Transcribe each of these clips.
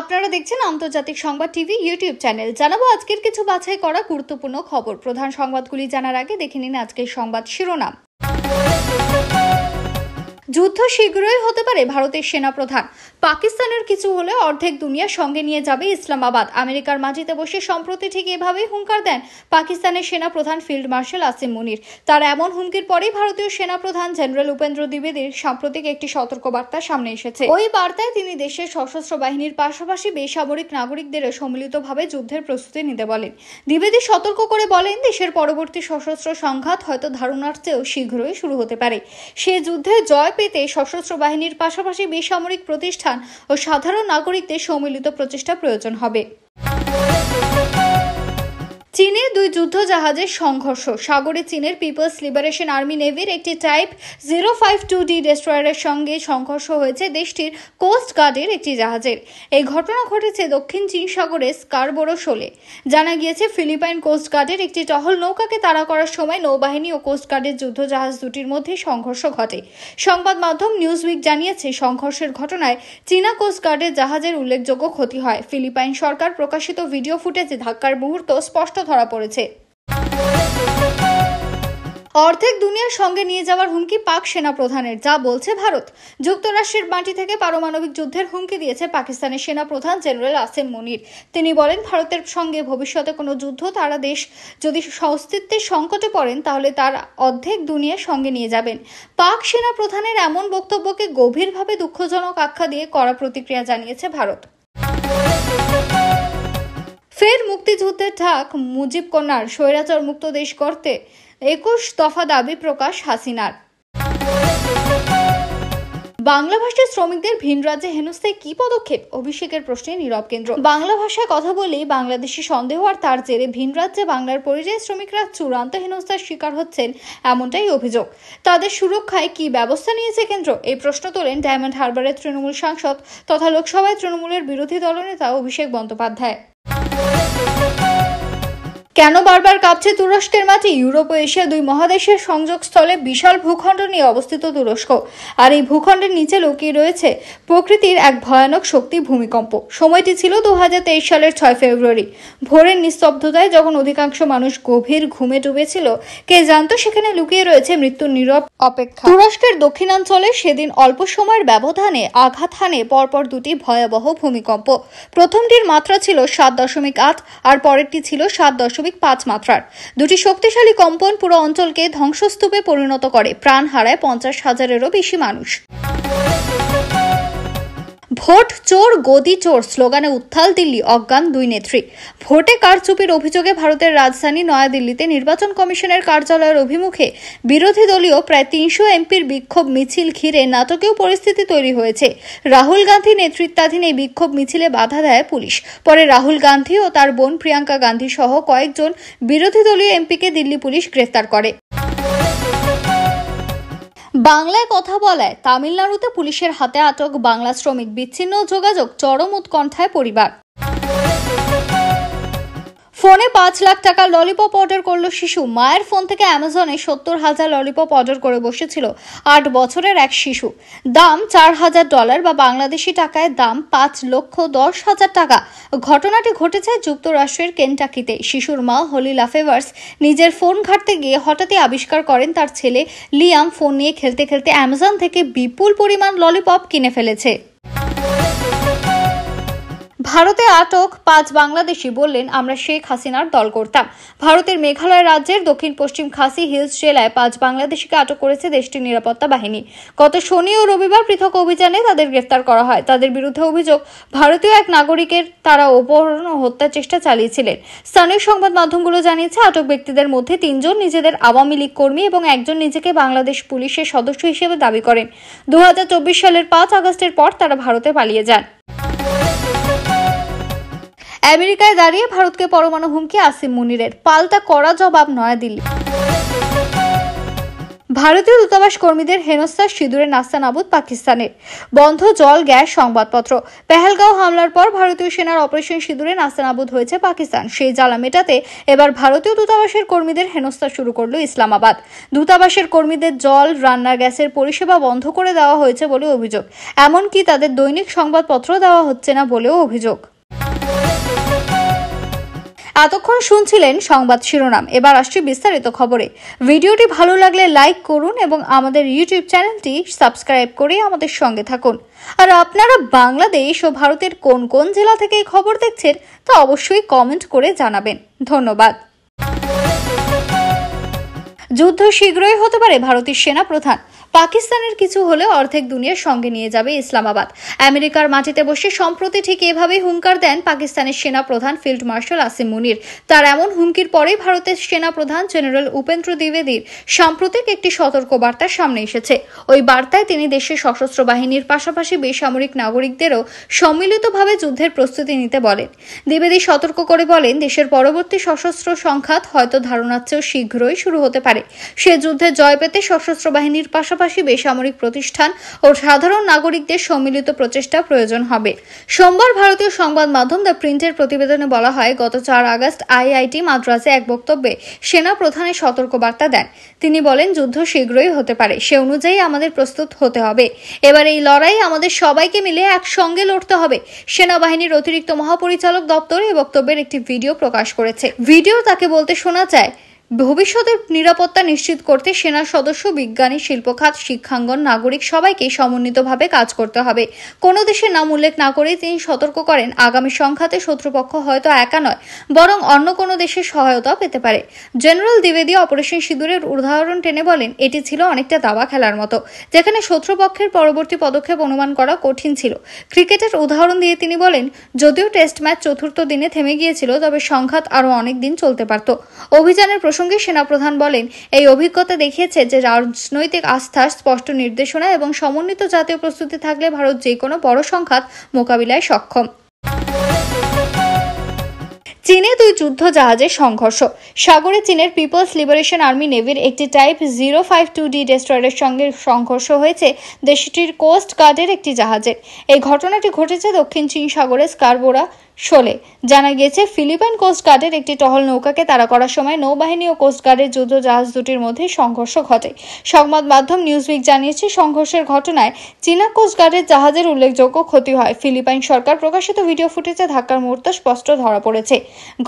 আপনারা দেখছেন আন্তর্জাতিক সংবাদ টিভি ইউটিউব চ্যানেল। জানাবো আজকের কিছু বাছাই করা গুরুত্বপূর্ণ খবর। প্রধান সংবাদগুলি জানার আগে দেখে নিন আজকের সংবাদ শিরোনাম। যুদ্ধ শীঘ্রই হতে পারে ভারতের সেনাপ্রধান। পাকিস্তানের কিছু হলে অর্ধেক দুনিয়ার সঙ্গে নিয়ে যাবে ইসলামাবাদ। আমেরিকার মাটিতে বসে সম্প্রতি ঠিক এভাবেই হুঙ্কার দেন পাকিস্তানের সেনাপ্রধান ফিল্ড মার্শাল আসিম মুনির। তার এমন হুমকির পরেই ভারতীয় সেনাপ্রধান জেনারেল উপেন্দ্র দ্বিবেদীর সাম্প্রতিক একটি সতর্কবার্তা সামনে এসেছে। ওই বার্তায় তিনি দেশের সশস্ত্র বাহিনীর পাশাপাশি বেসামরিক নাগরিকদেরও সম্মিলিতভাবে যুদ্ধের প্রস্তুতি নিতে বলেন। দ্বিবেদী সতর্ক করে বলেন, দেশের পরবর্তী সশস্ত্র সংঘাত হয়তো ধারণার চেয়েও শীঘ্রই শুরু হতে পারে। সে যুদ্ধে জয় পেতে সশস্ত্র বাহিনীর পাশাপাশি বেসামরিক প্রতিষ্ঠান ও সাধারণ নাগরিকদের সম্মিলিত প্রচেষ্টা প্রয়োজন হবে। চীনে দুই যুদ্ধ জাহাজের সংঘর্ষ। সাগরে চীনের পিপলস লিবারেশন আর্মি নেভির একটি টাইপ 052D ডেস্ট্রয়ারের সঙ্গে সংঘর্ষ হয়েছে দেশটির কোস্ট গার্ডের একটি জাহাজের। এই ঘটনা ঘটেছে দক্ষিণ চীন সাগরের স্কারবোরো শোলে। জানা গিয়েছে, ফিলিপাইন কোস্ট গার্ডের একটি টহল নৌকাকে তাড়া করার সময় নৌবাহিনী ও কোস্ট গার্ডের যুদ্ধ জাহাজ দুটির মধ্যে সংঘর্ষ ঘটে। সংবাদ মাধ্যম নিউজউইক জানিয়েছে, সংঘর্ষের ঘটনায় চীনা কোস্ট গার্ডের জাহাজের উল্লেখযোগ্য ক্ষতি হয়। ফিলিপাইন সরকার প্রকাশিত ভিডিও ফুটেজে ধাক্কার মুহূর্ত স্পষ্ট ধরা পড়েছে। অর্ধেক দুনিয়ার সঙ্গে নিয়ে যাওয়ার হুমকি পাক সেনা প্রধানের, যা বলছে ভারত। যুক্তরাষ্ট্রের মাটি থেকে পারমাণবিক যুদ্ধের হুমকি দিয়েছে পাকিস্তানের সেনা প্রধান জেনারেল আসিম মুনির। তিনি বলেন, ভারতের সঙ্গে ভবিষ্যতে কোনো যুদ্ধ তারা দেশ যদি অস্তিত্বের সংকটে পড়েন তাহলে তার অর্ধেক দুনিয়ার সঙ্গে নিয়ে যাবেন। পাক সেনা প্রধানের এমন বক্তব্যকে গভীরভাবে দুঃখজনক আখ্যা দিয়ে কড়া প্রতিক্রিয়া জানিয়েছে ভারত। ফের মুক্তিযুদ্ধের ঢাক মুজিব কন্যার। স্বৈরাচার মুক্ত দেশ করতে 21 দফা দাবি প্রকাশ হাসিনার। বাংলা ভাষার শ্রমিকদের ভিন রাজ্যে হেনস্থায় কি পদক্ষেপ? অভিষেকের প্রশ্নে নীরব কেন্দ্র। বাংলা ভাষায় কথা বলেই বাংলাদেশি সন্দেহ আর তার জেরে ভিন রাজ্যে বাংলার পরিযায়ী শ্রমিকরা চূড়ান্ত হেনস্থার শিকার হচ্ছেন, এমনটাই অভিযোগ। তাদের সুরক্ষায় কি ব্যবস্থা নিয়েছে কেন্দ্র? এই প্রশ্ন তোলেন ডায়মন্ড হারবারের তৃণমূল সাংসদ তথা লোকসভায় তৃণমূলের বিরোধী দলনেতা অভিষেক বন্দ্যোপাধ্যায়। কেন বারবার কাঁপছে তুরস্কের মাটি? ইউরোপ ও এশিয়া দুই মহাদেশের সংযোগস্থলে বিশাল ভূখণ্ড নিয়ে অবস্থিত তুরস্ক। আর এই ভূখণ্ডের নিচে লুকিয়ে রয়েছে প্রকৃতির এক ভয়ানক শক্তি, ভূমিকম্প। সময়টি ছিল 2023 সালের 6 ফেব্রুয়ারি। ভোরের নিস্তব্ধতায় যখন অধিকাংশ মানুষ গভীর ঘুমে ডুবেছিল, কে জানতো সেখানে লুকিয়ে রয়েছে মৃত্যুর নীরব অপেক্ষা। তুরস্কের দক্ষিণাঞ্চলে সেদিন অল্প সময়ের ব্যবধানে আঘাত হানে পরপর দুটি ভয়াবহ ভূমিকম্প। প্রথমটির মাত্রা ছিল 7.8 আর পরেরটি ছিল 7.5 মাত্রার। দুটি শক্তিশালী কম্পন পুরো অঞ্চলকে ধ্বংসস্তূপে পরিণত করে। প্রাণ হারায় 50,000-এরও বেশি মানুষ। ভোট চোর গদি চোর স্লোগানে উত্তাল দিল্লি, অজ্ঞান দুই নেত্রী। ভোটে কারচুপির অভিযোগে ভারতের রাজধানী নয়াদিল্লিতে নির্বাচন কমিশনের কার্যালয়ের অভিমুখে বিরোধী দলীয় প্রায় 300 এমপির বিক্ষোভ মিছিল ঘিরে নাটকীয় পরিস্থিতি তৈরি হয়েছে। রাহুল গান্ধী নেতৃত্বাধীন এই বিক্ষোভ মিছিলে বাধা দেয় পুলিশ। পরে রাহুল গান্ধী ও তার বোন প্রিয়াঙ্কা গান্ধী সহ কয়েকজন বিরোধী দলীয় এমপিকে দিল্লি পুলিশ গ্রেফতার করে। বাংলায় কথা বলায় তামিলনাড়ুতে পুলিশের হাতে আটক বাংলা শ্রমিক। বিচ্ছিন্ন যোগাযোগ, চরম উৎকণ্ঠায় পরিবার। ফোনে 5 লাখ টাকার ললিপপ অর্ডার করলো শিশু। মায়ের ফোন থেকে অ্যামাজনে 70,000 ললিপপ অর্ডার করে বসেছিল 8 বছরের এক শিশু। দাম $4,000 বা বাংলাদেশি টাকায় দাম 5,10,000 টাকা। ঘটনাটি ঘটেছে যুক্তরাষ্ট্রের কেন্টাকিতে। শিশুর মা হলি লাফেভার্স নিজের ফোন ঘাঁটতে গিয়ে হঠাৎই আবিষ্কার করেন তার ছেলে লিয়াম ফোন নিয়ে খেলতে খেলতে অ্যামাজন থেকে বিপুল পরিমাণ ললিপপ কিনে ফেলেছে। ভারতে আটক 5 বাংলাদেশি বললেন, আমরা শেখ হাসিনার দল করতাম। ভারতের মেঘালয় রাজ্যের দক্ষিণ পশ্চিম খাসি হিলস জেলায় 5 বাংলাদেশিকে আটক করেছে দেশটির নিরাপত্তা বাহিনী। গত শনি ও রবিবার পৃথক অভিযানে তাদের গ্রেফতার করা হয়। তাদের বিরুদ্ধে অভিযোগ, ভারতীয় এক নাগরিকের তারা অপহরণ ও হত্যার চেষ্টা চালিয়েছিলেন। স্থানীয় সংবাদ মাধ্যমগুলো জানিয়েছে, আটক ব্যক্তিদের মধ্যে 3 জন নিজেদের আওয়ামী লীগ কর্মী এবং একজন নিজেকে বাংলাদেশ পুলিশের সদস্য হিসেবে দাবি করেন। 2024 সালের 5 আগস্টের পর তারা ভারতে পালিয়ে যান। আমেরিকায় দাঁড়িয়ে ভারতকে পরমাণু হুমকি আসিম মুনিরের, পাল্টা কড়া জবাব নয়াদিল্লি। ভারতীয় দূতাবাস কর্মীদের হেনস্থার সিঁদুরে নাস্তানাবুদ পাকিস্তানের। বন্ধ জল, গ্যাস, সংবাদপত্র। পেহেলগাঁও হামলার পর ভারতীয় সেনার অপারেশন সিঁদুরে নাস্তানাবুদ হয়েছে পাকিস্তান। সেই জ্বালা মেটাতে এবার ভারতীয় দূতাবাসের কর্মীদের হেনস্থা শুরু করল ইসলামাবাদ। দূতাবাসের কর্মীদের জল, রান্নার গ্যাসের পরিষেবা বন্ধ করে দেওয়া হয়েছে বলে অভিযোগ। এমনকি তাদের দৈনিক সংবাদপত্র দেওয়া হচ্ছে না বলেও অভিযোগ। এতক্ষণ শুনছিলেন সংবাদ শিরোনাম। এবার আসছে বিস্তারিত খবরে। ভিডিওটি ভালো লাগলে লাইক করুন এবং আমাদের ইউটিউব চ্যানেলটি সাবস্ক্রাইব করে আমাদের সঙ্গে থাকুন। আর আপনারা বাংলাদেশ ও ভারতের কোন কোন জেলা থেকে এই খবর দেখছেন তা অবশ্যই কমেন্ট করে জানাবেন। ধন্যবাদ। যুদ্ধ শীঘ্রই হতে পারে ভারতের সেনা প্রধান। পাকিস্তানের কিছু হলে অর্ধেক দুনিয়ার সঙ্গে নিয়ে যাবে ইসলামাবাদ। আমেরিকার মাটিতে বসে সম্প্রতি ঠিক এভাবেই হুঙ্কার দেন পাকিস্তানের সেনা প্রধান ফিল্ড মার্শাল আসিম মুনির। তার এমন হুমকির পরেই ভারতের সেনা প্রধান জেনারেল উপেন্দ্র দ্বিবেদীর সাম্প্রতিক একটি সতর্ক বার্তা সামনে এসেছে। ওই বার্তায় তিনি দেশের সশস্ত্র বাহিনীর পাশাপাশি বেসামরিক নাগরিকদেরও সম্মিলিতভাবে যুদ্ধের প্রস্তুতি নিতে বলেন। দ্বিবেদী সতর্ক করে বলেন, দেশের পরবর্তী সশস্ত্র সংঘাত হয়তো ধারণার চেয়েও শীঘ্রই শুরু হতে পারে। সে যুদ্ধে জয় পেতে সশস্ত্র বাহিনীর পাশাপাশি বেসামরিক প্রতিষ্ঠান ও সাধারণ নাগরিকদের সম্মিলিত প্রচেষ্টা প্রয়োজন হবে। সোমবার ভারতীয় সংবাদ মাধ্যম দ্য প্রিন্টের প্রতিবেদনে বলা হয়, গত 4 আগস্ট আইআইটি মাদ্রাজে এক বক্তব্যে সেনা প্রধানের সতর্কবার্তা দেন। তিনি বলেন, যুদ্ধ শীঘ্রই হতে পারে, সে অনুযায়ী আমাদের প্রস্তুত হতে হবে। এবার এই লড়াই আমাদের সবাইকে মিলে একসঙ্গে লড়তে হবে। সেনাবাহিনীর অতিরিক্ত মহাপরিচালক দপ্তর এই বক্তব্যের একটি ভিডিও প্রকাশ করেছে। ভিডিও তাকে বলতে শোনা যায়, ভবিষ্যতের নিরাপত্তা নিশ্চিত করতে সেনা সদস্য, বিজ্ঞানী, শিল্পখাত, শিক্ষাঙ্গন, নাগরিক সবাইকে সমন্বিতভাবে কাজ করতে হবে। কোনো দেশের নাম উল্লেখ না করে তিনি সতর্ক করেন, আগামী সংঘাতে শত্রুপক্ষ হয়তো একা নয়, বরং অন্য কোনো দেশের সহায়তা পেতে পারে। জেনারেল দ্বিবেদী অপারেশন সিঁদুরের উদাহরণ টেনে বলেন, এটি ছিল অনেকটা দাবা খেলার মতো, যেখানে শত্রুপক্ষের পরবর্তী পদক্ষেপ অনুমান করা কঠিন ছিল। ক্রিকেটের উদাহরণ দিয়ে তিনি বলেন, যদিও টেস্ট ম্যাচ চতুর্থ দিনে থেমে গিয়েছিল, তবে সংঘাত আরও অনেক দিন চলতে পারত। অভিযানের প্রসঙ্গে সেনাপ্রধান বলেন, এই অভিজ্ঞতা দেখিয়েছে যে রাজনৈতিক আস্থা, স্পষ্ট নির্দেশনা এবং সমন্বিত জাতীয় প্রস্তুতি থাকলে ভারত যে কোনো বড় সংঘাত মোকাবিলায় সক্ষম। চীনে 2 যুদ্ধ জাহাজের সংঘর্ষ। সাগরে চীনের পিপলস লিবারেশন আর্মি নেভির একটি টাইপ 052D ডেস্ট্রয়ারের সঙ্গে সংঘর্ষ হয়েছে দেশটির কোস্ট গার্ডের একটি জাহাজের। এই ঘটনাটি ঘটেছে দক্ষিণ চীন সাগরের স্কারবোরা শোলে। জানা গিয়েছে, ফিলিপাইন কোস্ট গার্ডের একটি টহল নৌকাকে তাড়া করার সময় নৌবাহিনী ও কোস্ট গার্ডের যুদ্ধ জাহাজ দুটির মধ্যে সংঘর্ষ ঘটে। সংবাদ মাধ্যম নিউজউইক জানিয়েছে, সংঘর্ষের ঘটনায় চীনা কোস্ট গার্ডের জাহাজের উল্লেখযোগ্য ক্ষতি হয়। ফিলিপাইন সরকার প্রকাশিত ভিডিও ফুটেজে ধাক্কার মুহূর্ত স্পষ্ট ধরা পড়েছে।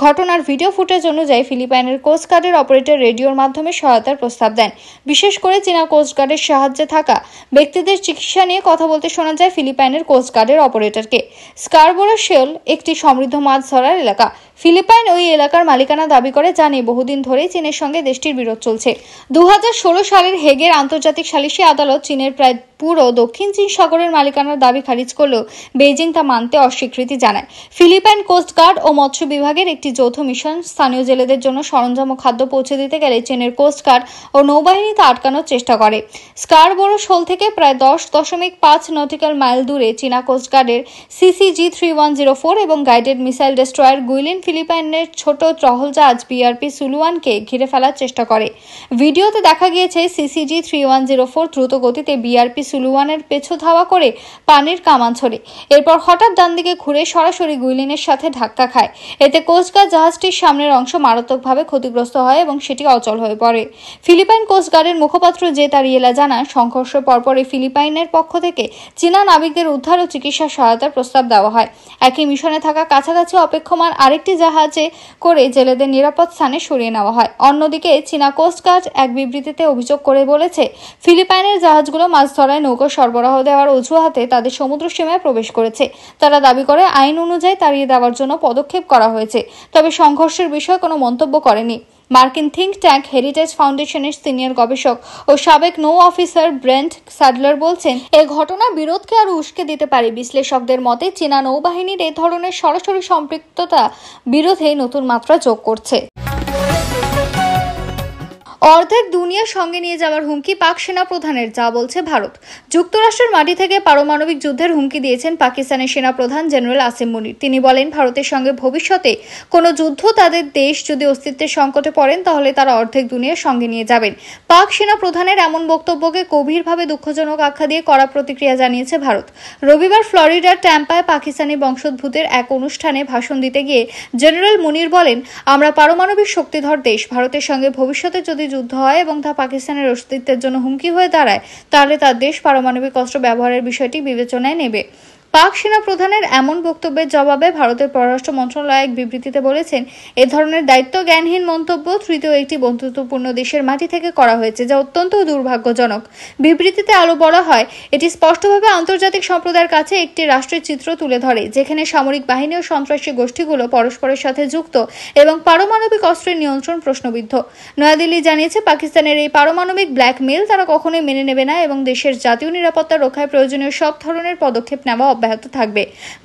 ঘটনার ভিডিও ফুটেজ অনুযায়ী ফিলিপাইনের কোস্ট গার্ডের অপারেটর রেডিওর মাধ্যমে সহায়তার প্রস্তাব দেন। বিশেষ করে চীনা কোস্ট গার্ডের সাহায্যে থাকা ব্যক্তিদের চিকিৎসা নিয়ে কথা বলতে শোনা যায় ফিলিপাইনের কোস্ট গার্ডের অপারেটরকে। স্কারবোরা শোল একটি সমৃদ্ধ মাছ ধরার এলাকা। ফিলিপাইন ওই এলাকার মালিকানা দাবি করে, জানে বহুদিন ধরেই চীনের সঙ্গে দেশটির বিরোধ চলছে। 2016 সালের হেগের আন্তর্জাতিক সালিসি আদালত চীনের প্রায় পুরো দক্ষিণ চীন সাগরের মালিকানার দাবি খারিজ করলেও বেইজিং তা মানতে অস্বীকৃতি জানায়। ফিলিপাইন কোস্ট গার্ড ও মৎস্য বিভাগের একটি যৌথ মিশন স্থানীয় জেলেদের জন্য সরঞ্জাম ও খাদ্য পৌঁছে দিতে গেলে চীনের কোস্ট গার্ড ও নৌবাহিনী তা আটকানোর চেষ্টা করে। স্কারবোরো শোল থেকে প্রায় 10.5 নটিক্যাল মাইল দূরে চীনা কোস্ট গার্ডের CCG-3104 এবং গাইডেড মিসাইল ডেস্ট্রয়ার গুইলিন ফিলিপাইনের ছোট টহল জাহাজ BRP সুলুয়ানকে ঘিরে ফেলার চেষ্টা করে। ভিডিওতে দেখা গিয়েছে CCG-3104 দ্রুত গতিতে BRP সুলুয়ানের পেছু ধাওয়া করে পানির কামান ছোড়ে। এরপর হঠাৎ ডান দিকে ঘুরে সরাসরি গুইলিনের সাথে ধাক্কা খায়। এতে কোস্টগার্ড জাহাজটির সামনের অংশ মারাত্মকভাবে ক্ষতিগ্রস্ত হয় এবং সেটি অচল হয়ে পড়ে। ফিলিপাইন কোস্টগার্ডের মুখপাত্র জে তারিয়েলা জানান, সংঘর্ষের পরপরই ফিলিপাইনের পক্ষ থেকে চীনা নাবিকদের উদ্ধার ও চিকিৎসা সহায়তার প্রস্তাব দেওয়া হয়। একই মিশনে থাকা কাছাকাছি অপেক্ষমান আরেকটি জাহাজে করে জেলেদের নিরাপদ স্থানে সরিয়ে নেওয়া হয়। অন্যদিকে চীনা কোস্টগার্ড এক বিবৃতিতে অভিযোগ করে বলেছে, ফিলিপাইনের জাহাজগুলো মাছ ধরায় নৌকা সরবরাহ দেওয়ার অজুহাতে তাদের সমুদ্র সীমায় প্রবেশ করেছে। তারা দাবি করে আইন অনুযায়ী তাড়িয়ে দেওয়ার জন্য পদক্ষেপ করা হয়েছে, তবে সংঘর্ষের বিষয়ে কোনো মন্তব্য করেনি। মার্কিন থিঙ্ক ট্যাঙ্ক হেরিটেজ ফাউন্ডেশনের সিনিয়র গবেষক ও সাবেক নৌ অফিসার ব্রেন্ট স্যাডলার বলছেন, এই ঘটনা বিরোধকে আরও উস্কে দিতে পারে। বিশ্লেষকদের মতে চীনা নৌবাহিনীর এই ধরনের সরাসরি সম্পৃক্ততা বিরোধে নতুন মাত্রা যোগ করছে। অর্ধেক দুনিয়া সঙ্গে নিয়ে যাওয়ার হুমকি পাক সেনা প্রধানের, যা বলছে ভারত। যুক্তরাষ্ট্রের মাটি থেকে পারমাণবিক যুদ্ধের হুমকি দিয়েছেন পাকিস্তানের সেনা প্রধান জেনারেল আসিম মুনির। তিনি বলেন, ভারতের সঙ্গে ভবিষ্যতে কোনো যুদ্ধ তাদের দেশ যদি অস্তিত্বের সংকটে পড়েন তাহলে তারা অর্ধেক দুনিয়া সঙ্গে নিয়ে যাবেন। পাক সেনা প্রধানের এমন বক্তব্যকে গভীরভাবে দুঃখজনক আখ্যা দিয়ে কড়া প্রতিক্রিয়া জানিয়েছে ভারত। রবিবার ফ্লোরিডার ট্যাম্পায় পাকিস্তানি বংশোদ্ভূতের এক অনুষ্ঠানে ভাষণ দিতে গিয়ে জেনারেল মুনির বলেন, আমরা পারমাণবিক শক্তিধর দেশ। ভারতের সঙ্গে ভবিষ্যতে যদি যুদ্ধ হয় এবং তা পাকিস্তানের অস্তিত্বের জন্য হুমকি হয়ে দাঁড়ায় তাহলে তার দেশ পারমাণবিক অস্ত্র ব্যবহারের বিষয়টি বিবেচনায় নেবে। পাক সেনা প্রধানের এমন বক্তব্যের জবাবে ভারতের পররাষ্ট্র মন্ত্রণালয় এক বিবৃতিতে বলেছেন, এ ধরনের দায়িত্ব জ্ঞানহীন মন্তব্য তৃতীয় একটি বন্ধুত্বপূর্ণ দেশের মাটি থেকে করা হয়েছে, যা অত্যন্ত দুর্ভাগ্যজনক। বিবৃতিতে আরও বলা হয়, এটি স্পষ্টভাবে আন্তর্জাতিক সম্প্রদায়ের কাছে একটি রাষ্ট্রের চিত্র তুলে ধরে যেখানে সামরিক বাহিনী ও সন্ত্রাসী গোষ্ঠীগুলো পরস্পরের সাথে যুক্ত এবং পারমাণবিক অস্ত্রের নিয়ন্ত্রণ প্রশ্নবিদ্ধ। নয়াদিল্লি জানিয়েছে, পাকিস্তানের এই পারমাণবিক ব্ল্যাকমেইল তারা কখনোই মেনে নেবে না এবং দেশের জাতীয় নিরাপত্তা রক্ষায় প্রয়োজনীয় সব ধরনের পদক্ষেপ নেওয়া অব্যাহত থাকবে।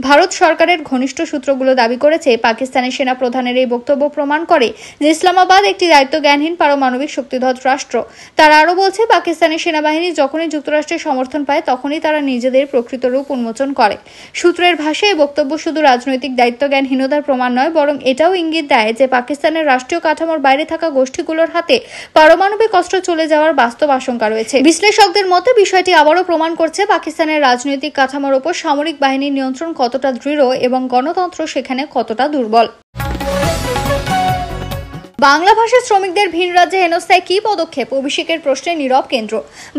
ভারত সরকারের ঘনিষ্ঠ সূত্রগুলো দাবি করেছে, পাকিস্তানের সেনা প্রধানের এই বক্তব্য প্রমাণ করে যে ইসলামাবাদ একটি দায়িত্বজ্ঞানহীন পারমাণবিক শক্তিধর রাষ্ট্র। তারা আরও বলছে, পাকিস্তানের সেনাবাহিনী যখনই যুক্তরাষ্ট্রের সমর্থন পায় তখনই তারা নিজেদের প্রকৃত রূপ উন্মোচন করে। সূত্রের ভাষায় এই বক্তব্য শুধু রাজনৈতিক দায়িত্বজ্ঞানহীনতার প্রমাণ নয়, বরং এটাও ইঙ্গিত দেয় যে পাকিস্তানের রাষ্ট্রীয় কাঠামোর বাইরে থাকা গোষ্ঠীগুলোর হাতে পারমাণবিক অস্ত্র চলে যাওয়ার বাস্তব আশঙ্কা রয়েছে। বিশ্লেষকদের মতে বিষয়টি আবারও প্রমাণ করছে পাকিস্তানের রাজনৈতিক কাঠামোর উপর সামরিক বাহিনীর নিয়ন্ত্রণ কতটা দৃঢ় এবং গণতন্ত্র সেখানে কতটা দুর্বল। বাংলা ভাষার শ্রমিকদের ভিন রাজ্যে হেনস্থায় কি পদক্ষেপ? অভিষেকের প্রশ্নে নীরব কেন্দ্র।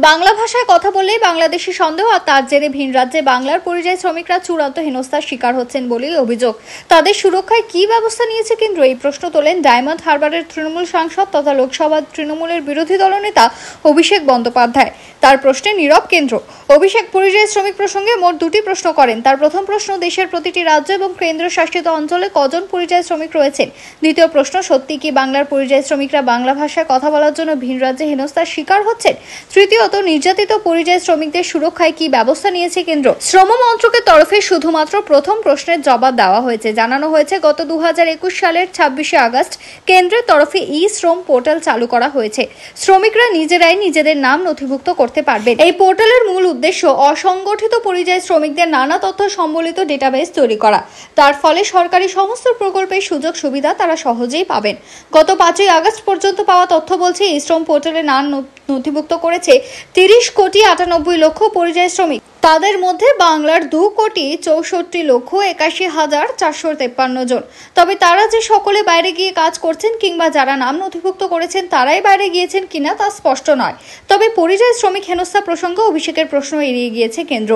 বাংলা ভাষায় কথা বললেই বাংলাদেশি সন্দেহ, আর তার জেরে ভিন রাজ্যে বাংলার পরিযায়ী শ্রমিকরা চূড়ান্ত হেনস্থার শিকার হচ্ছেন বলেই অভিযোগ। তাদের সুরক্ষায় কি ব্যবস্থা নিয়েছে কেন্দ্র? এই প্রশ্ন তোলেন ডায়মন্ড হারবারের তৃণমূল সাংসদ তথা লোকসভার তৃণমূলের বিরোধী দলনেতা অভিষেক বন্দ্যোপাধ্যায়। তার প্রশ্নে নীরব কেন্দ্র। অভিষেক পরিযায়ী শ্রমিক প্রসঙ্গে মোট দুটি প্রশ্ন করেন। তার প্রথম প্রশ্ন, দেশের প্রতিটি রাজ্য এবং কেন্দ্রশাসিত অঞ্চলে কজন পরিযায়ী শ্রমিক রয়েছেন? দ্বিতীয় প্রশ্ন, সত্যি কি বাংলার পরিযায়ী শ্রমিকরা বাংলা ভাষায় কথা বলার জন্য ভিন রাজ্যে হেনস্থার শিকার হচ্ছেন? তৃতীয়ত, নির্যাতিত পরিযায়ী শ্রমিকদের সুরক্ষায় কি ব্যবস্থা নিয়েছে কেন্দ্র? শ্রম মন্ত্রকের তরফে শুধুমাত্র প্রথম প্রশ্নের জবাব দেওয়া হয়েছে। জানানো হয়েছে, গত 2021 সালের 26শে আগস্ট কেন্দ্রের তরফে ই-শ্রম পোর্টাল চালু করা হয়েছে। শ্রমিকরা নিজেরাই নিজেদের নাম নথিভুক্ত করতে পারবেন। এই পোর্টালের মূল উদ্দেশ্য অসংগঠিত পরিযায়ী শ্রমিকদের নানা তথ্য সম্বলিত ডেটাবেস তৈরি করা। তার ফলে সরকারি সমস্ত প্রকল্পের সুযোগ সুবিধা তারা সহজেই পাবেন। গত 5ই আগস্ট পর্যন্ত পাওয়া তথ্য বলছে, এই শ্রম পোর্টালে নাম নথিভুক্ত করেছে 30,98,00,000 পরিযায়ী শ্রমিক। তাদের মধ্যে বাংলার 2,64,81,453 জন। তবে তারা যে সকলে বাইরে গিয়ে কাজ করছেন কিংবা যারা নাম নথিভুক্ত করেছেন তারাই বাইরে গিয়েছেন কিনা তা স্পষ্ট নয়। তবে পরিযায়ী শ্রমিক হেনস্থা প্রসঙ্গে অভিষেকের প্রশ্ন এড়িয়ে গিয়েছে কেন্দ্র।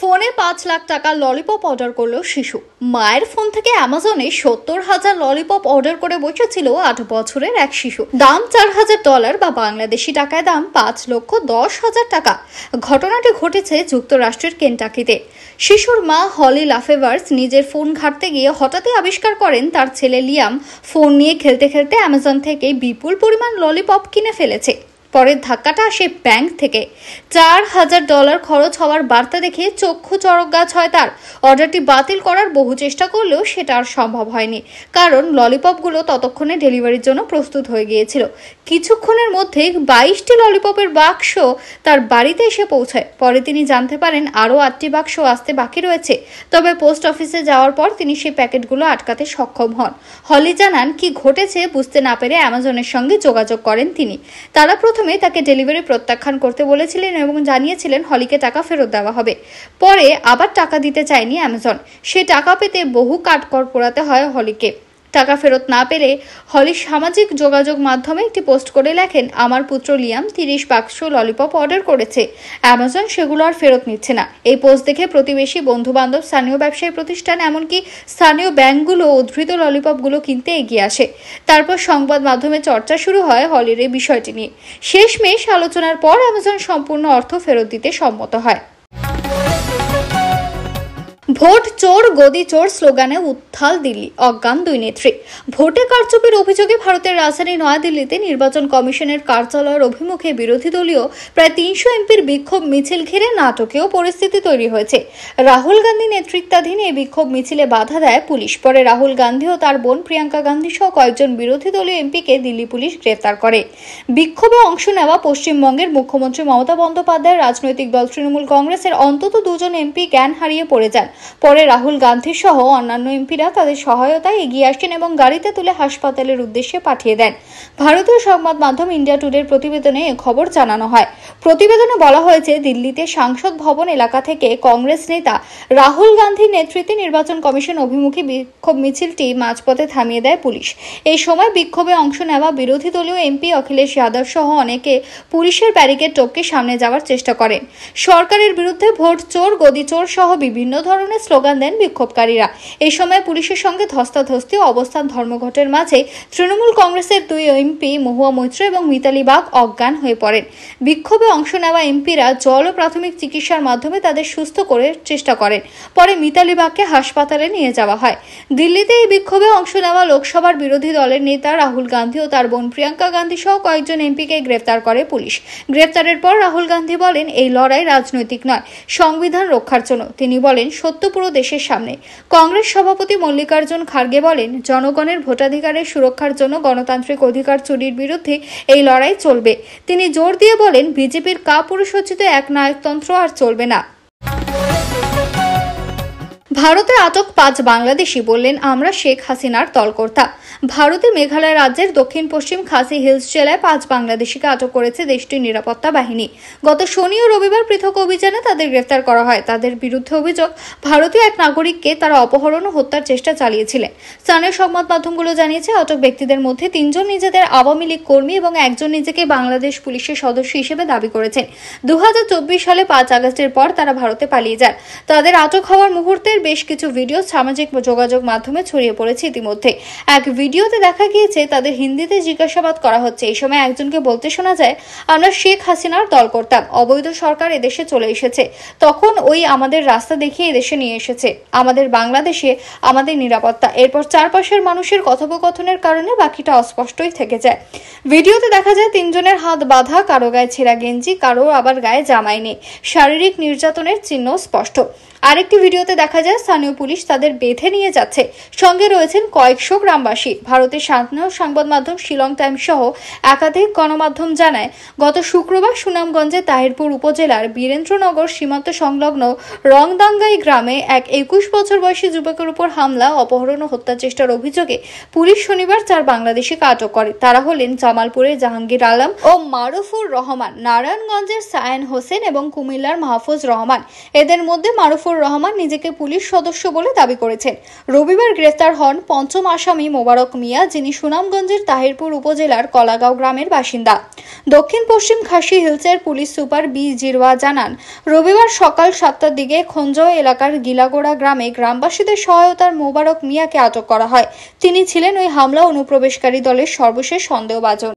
ফোনে 5 লাখ টাকার ললিপপ অর্ডার করলো শিশু। মায়ের ফোন থেকে অ্যামাজনে 70,000 ললিপপ অর্ডার করে বসেছিল 8 বছরের এক শিশু। দাম $4,000 বা বাংলাদেশি টাকায় দাম 5,10,000 টাকা। ঘটনাটি ঘটেছে যুক্তরাষ্ট্রের কেন্টাকিতে। শিশুর মা হলি লাফেভার্স নিজের ফোন ঘাঁটতে গিয়ে হঠাৎই আবিষ্কার করেন তার ছেলে লিয়াম ফোন নিয়ে খেলতে খেলতে অ্যামাজন থেকে বিপুল পরিমাণ ললিপপ কিনে ফেলেছে। পরের ধাক্কাটা আসে ব্যাংক থেকে। $4,000 খরচ হওয়ার বার্তা দেখে চক্ষু চড়ক গাছ হয় তার। অর্ডারটি বাতিল করার বহু চেষ্টা করলেও সেটা আর সম্ভব হয়নি, কারণ ললিপপগুলো ততক্ষণে ডেলিভারির জন্য প্রস্তুত হয়ে গিয়েছিল। কিছুক্ষণের মধ্যে 22টি ললিপপের বাক্স তার বাড়িতে এসে পৌঁছায়। পরে তিনি জানতে পারেন আরও 8টি বাক্স আসতে বাকি রয়েছে। তবে পোস্ট অফিসে যাওয়ার পর তিনি সেই প্যাকেটগুলো আটকাতে সক্ষম হন। হলি জানান, কি ঘটেছে বুঝতে না পেরে অ্যামাজনের সঙ্গে যোগাযোগ করেন তিনি। তারা প্রথমে তাকে ডেলিভারি প্রত্যাখ্যান করতে বলেছিলেন এবং জানিয়েছিলেন হলিকে টাকা ফেরত দেওয়া হবে। পরে আবার টাকা দিতে চায়নি অ্যামাজন। সে টাকা পেতে বহু কাঠকড় পোড়াতে হয় হলিকে। টাকা ফেরত না পেরে হলি সামাজিক যোগাযোগ মাধ্যমে একটি পোস্ট করে লেখেন, আমার পুত্র লিয়াম 30 বাক্স ললিপপ অর্ডার করেছে, অ্যামাজন সেগুলো আর ফেরত নিচ্ছে না। এই পোস্ট দেখে প্রতিবেশী, বন্ধু বান্ধব, স্থানীয় ব্যবসায়ী প্রতিষ্ঠান, এমনকি স্থানীয় ব্যাংকগুলো উদ্ধৃত ললিপপগুলো কিনতে এগিয়ে আসে। তারপর সংবাদ মাধ্যমে চর্চা শুরু হয় হলির এই বিষয়টি নিয়ে। শেষমেশ আলোচনার পর অ্যামাজন সম্পূর্ণ অর্থ ফেরত দিতে সম্মত হয়। ভোট চোর গদি চোর স্লোগানে উত্তাল দিল্লি, অজ্ঞান দুই নেত্রী। ভোটে কারচুপির অভিযোগে ভারতের রাজধানী নয়াদিল্লিতে নির্বাচন কমিশনের কার্যালয়ের অভিমুখে বিরোধী দলীয় প্রায় 300 এমপির বিক্ষোভ মিছিল ঘিরে নাটকীয় পরিস্থিতি তৈরি হয়েছে। রাহুল গান্ধী নেতৃত্বাধীন এই বিক্ষোভ মিছিলে বাধা দেয় পুলিশ। পরে রাহুল গান্ধী ও তার বোন প্রিয়াঙ্কা গান্ধী সহ কয়েকজন বিরোধী দলীয় এমপিকে দিল্লি পুলিশ গ্রেফতার করে। বিক্ষোভে অংশ নেওয়া পশ্চিমবঙ্গের মুখ্যমন্ত্রী মমতা বন্দ্যোপাধ্যায়ের রাজনৈতিক দল তৃণমূল কংগ্রেসের অন্তত 2 জন এমপি জ্ঞান হারিয়ে পড়ে যান। পরে রাহুল গান্ধী সহ অন্যান্য এমপিরা তাদের সহায়তায় এগিয়ে আসেন এবং গাড়িতে তুলে হাসপাতালের উদ্দেশ্যে পাঠিয়ে দেন। ভারতীয় সংবাদ মাধ্যম ইন্ডিয়া টুডের প্রতিবেদনে এ খবর জানানো হয়। প্রতিবেদনে বলা হয়েছে, দিল্লিতে সাংসদ ভবন এলাকা থেকে কংগ্রেস নেতা রাহুল গান্ধীর নেতৃত্বে নির্বাচন কমিশন অভিমুখী বিক্ষোভ মিছিলটি মাঝপথে থামিয়ে দেয় পুলিশ। এই সময় বিক্ষোভে অংশ নেওয়া বিরোধী দলীয় এমপি অখিলেশ যাদব সহ অনেকে পুলিশের ব্যারিকেড টপকে সামনে যাওয়ার চেষ্টা করেন। সরকারের বিরুদ্ধে ভোট চোর গদি চোর সহ বিভিন্ন ধরনের স্লোগান দেন বিক্ষোভকারীরা। এই সময় পুলিশের সঙ্গে ধস্তাধস্তি অবস্থান ধর্মঘটের মাঝে তৃণমূল কংগ্রেসের 2 এমপি মহুয়া মৈত্র এবং মিতালি বাগ অজ্ঞান হয়ে পড়েন। বিক্ষোভে অংশ নেওয়া এমপিরা জল ও প্রাথমিক চিকিৎসার মাধ্যমে তাদের সুস্থ করার চেষ্টা করেন। পরে মিতালি বাগকে হাসপাতালে নিয়ে যাওয়া হয়। দিল্লিতে এই বিক্ষোভে অংশ নেওয়া লোকসভার বিরোধী দলের নেতা রাহুল গান্ধী ও তার বোন প্রিয়াঙ্কা গান্ধী সহ কয়েকজন এমপিকে গ্রেফতার করে পুলিশ। গ্রেফতারের পর রাহুল গান্ধী বলেন, এই লড়াই রাজনৈতিক নয়, সংবিধান রক্ষার জন্য। তিনি বলেন, সত্য পুরো দেশের সামনে। কংগ্রেস সভাপতি মল্লিকার্জুন খার্গে বলেন, জনগণের ভোটাধিকারের সুরক্ষার জন্য গণতান্ত্রিক অধিকার চুরির বিরুদ্ধে এই লড়াই চলবে। তিনি জোর দিয়ে বলেন, বিজেপির কাপুরুষোচিত এক নায়কতন্ত্র আর চলবে না। ভারতে আটক 5 বাংলাদেশি বললেন, আমরা শেখ হাসিনার দলকর্তা। ভারতে মেঘালয় রাজ্যের দক্ষিণ পশ্চিম খাসি হিলস জেলায় 5 বাংলাদেশিকে আটক করেছে দেশটির নিরাপত্তা বাহিনী। গত শনি ও রবিবার পৃথক অভিযানে তাদের গ্রেফতার করা হয়। তাদের বিরুদ্ধে অভিযোগ, ভারতীয় এক নাগরিককে তারা অপহরণ ও হত্যার চেষ্টা চালিয়েছিলেন। স্থানীয় সংবাদ মাধ্যমগুলো জানিয়েছে, আটক ব্যক্তিদের মধ্যে 3 জন নিজেদের আওয়ামী লীগ কর্মী এবং একজন নিজেকে বাংলাদেশ পুলিশের সদস্য হিসেবে দাবি করেছেন। 2024 সালে 5 আগস্টের পর তারা ভারতে পালিয়ে যান। তাদের আটক হওয়ার মুহূর্তের বেশ কিছু ভিডিও সামাজিক যোগাযোগ মাধ্যমে ছড়িয়ে পড়েছে। ইতিমধ্যে এক ভিডিওতে দেখা গিয়েছে তাদের হিন্দিতে জিজ্ঞাসাবাদ করা হচ্ছে। এই সময় একজনকে বলতে শোনা যায়, আমরা শেখ হাসিনার দল করতাম, অবৈধ সরকার এদেশে চলে এসেছে, তখন ওই আমাদের রাস্তা দেখিয়ে এদেশে নিয়ে এসেছে, আমাদের বাংলাদেশে আমাদের নিরাপত্তা। এরপর চারপাশের মানুষের কথোপকথনের কারণে বাকিটা অস্পষ্টই থেকে যায়। ভিডিওতে দেখা যায় 3 জনের হাত বাঁধা, কারো গায়ে ছেঁড়া গেঞ্জি, কারো আবার গায়ে জামাই নেই। শারীরিক নির্যাতনের চিহ্ন স্পষ্ট। আরেকটি ভিডিওতে দেখা যায় স্থানীয় পুলিশ তাদের বেঁধে নিয়ে যাচ্ছে। সঙ্গে রয়েছেন কয়েকশো গ্রামবাসী। ভারতের স্থানীয় সংবাদ মাধ্যম শিলং টাইমস সহ একাধিক গণমাধ্যম জানায়, গত শুক্রবার সুনামগঞ্জের তাহিরপুর উপজেলার বীরেন্দ্রনগর সীমান্ত সংলগ্ন রংদাঙ্গাই গ্রামে এক 21 বছর বয়সী যুবকের উপর হামলা, অপহরণ ও হত্যা চেষ্টার অভিযোগে পুলিশ শনিবার 4 বাংলাদেশিকে আটক করে। তারা হলেন জামালপুরের জাহাঙ্গীর আলম ও মারুফুর রহমান, নারায়ণগঞ্জের সায়েন হোসেন এবং কুমিল্লার মাহফুজ রহমান। এদের মধ্যে মারুফুর রহমান নিজেকে পুলিশ সদস্য বলে দাবি করেছেন। রবিবার গ্রেফতার হন 5ম আসামি মোবারক মিয়া, যিনি সুনামগঞ্জের তাহিরপুর উপজেলার কলাগাঁও গ্রামের বাসিন্দা। দক্ষিণ পশ্চিম খাসি হিলসের পুলিশ সুপার বি জিরওয়া জানান, রবিবার সকাল 7টার দিকে খঞ্জয় এলাকার গিলাগোড়া গ্রামে গ্রামবাসীদের সহায়তার মোবারক মিয়াকে আটক করা হয়। তিনি ছিলেন ওই হামলা অনুপ্রবেশকারী দলের সর্বশেষ সন্দেহভাজন।